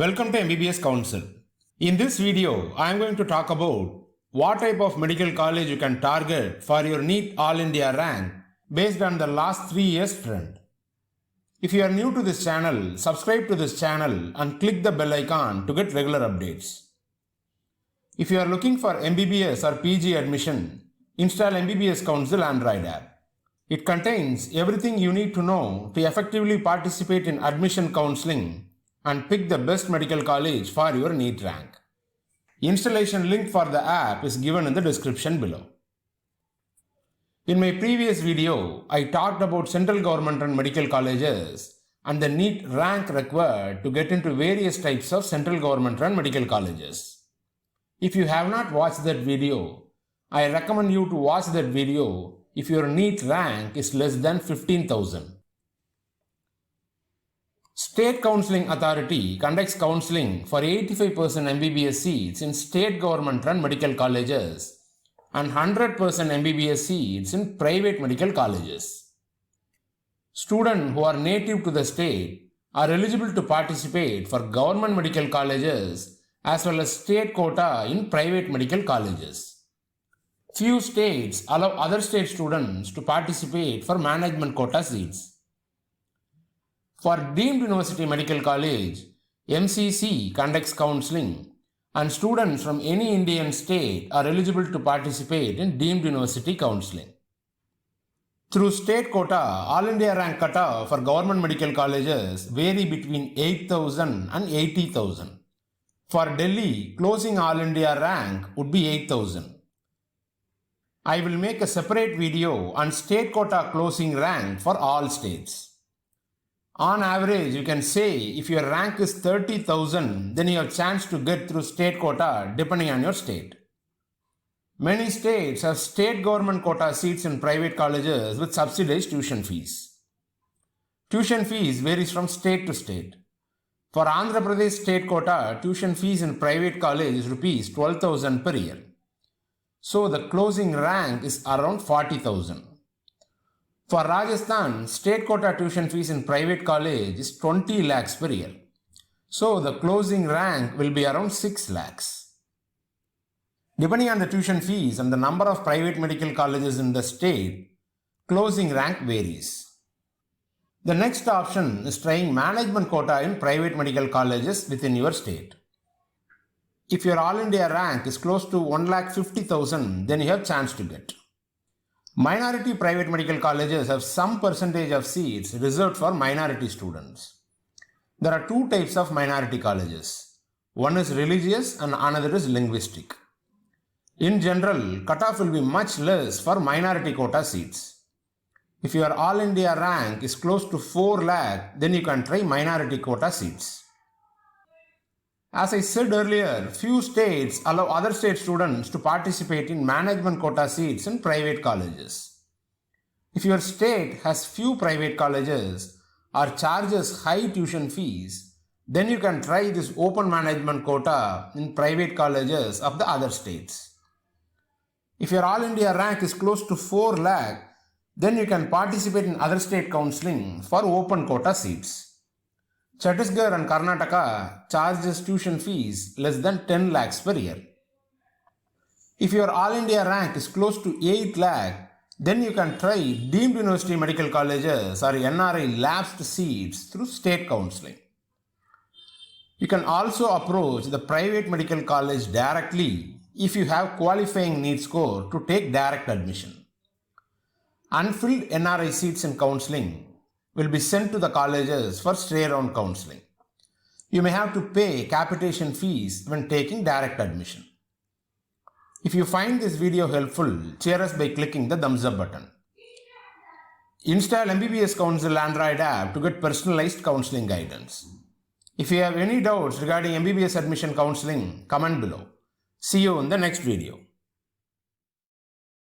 Welcome to MBBS Council. In this video, I am going to talk about what type of medical college you can target for your NEET All India rank based on the last 3 years trend. If you are new to this channel, subscribe to this channel and click the bell icon to get regular updates. If you are looking for MBBS or PG admission, install MBBS Council Android app. It contains everything you need to know to effectively participate in admission counseling and pick the best medical college for your NEET rank. Installation link for the app is given in the description below. In my previous video, I talked about central government run medical colleges and the NEET rank required to get into various types of central government run medical colleges. If you have not watched that video, I recommend you to watch that video if your NEET rank is less than 15,000. State Counseling Authority conducts counseling for 85% MBBS seats in state government-run medical colleges and 100% MBBS seats in private medical colleges. Students who are native to the state are eligible to participate for government medical colleges as well as state quota in private medical colleges. Few states allow other state students to participate for management quota seats. For Deemed University Medical College, MCC conducts counseling and students from any Indian state are eligible to participate in Deemed University counseling. Through state quota, All India rank cutoff for government medical colleges vary between 8,000 and 80,000. For Delhi, closing All India rank would be 8,000. I will make a separate video on state quota closing rank for all states. On average, you can say if your rank is 30,000, then you have chance to get through state quota depending on your state. Many states have state government quota seats in private colleges with subsidized tuition fees. Tuition fees varies from state to state. For Andhra Pradesh state quota, tuition fees in private college is rupees 12,000 per year. So the closing rank is around 40,000. For Rajasthan, state quota tuition fees in private college is 20 lakhs per year. So the closing rank will be around 6 lakhs. Depending on the tuition fees and the number of private medical colleges in the state, closing rank varies. The next option is trying management quota in private medical colleges within your state. If your All India rank is close to 1,50,000, then you have chance to get. Minority private medical colleges have some percentage of seats reserved for minority students. There are two types of minority colleges. One is religious and another is linguistic. In general, cutoff will be much less for minority quota seats. If your All India rank is close to 4 lakh, then you can try minority quota seats. As I said earlier, few states allow other state students to participate in management quota seats in private colleges. If your state has few private colleges or charges high tuition fees, then you can try this open management quota in private colleges of the other states. If your All India rank is close to 4 lakh, then you can participate in other state counseling for open quota seats. Chhattisgarh and Karnataka charges tuition fees less than 10 lakhs per year. If your All India rank is close to 8 lakh, then you can try Deemed University Medical Colleges or NRI lapsed seats through state counseling. You can also approach the private medical college directly if you have qualifying NEET score to take direct admission. Unfilled NRI seats in counseling will be sent to the colleges for stray round counseling. You may have to pay capitation fees when taking direct admission. If you find this video helpful, cheer us by clicking the thumbs up button. Install MBBS Council Android app to get personalized counseling guidance. If you have any doubts regarding MBBS admission counseling, comment below. See you in the next video.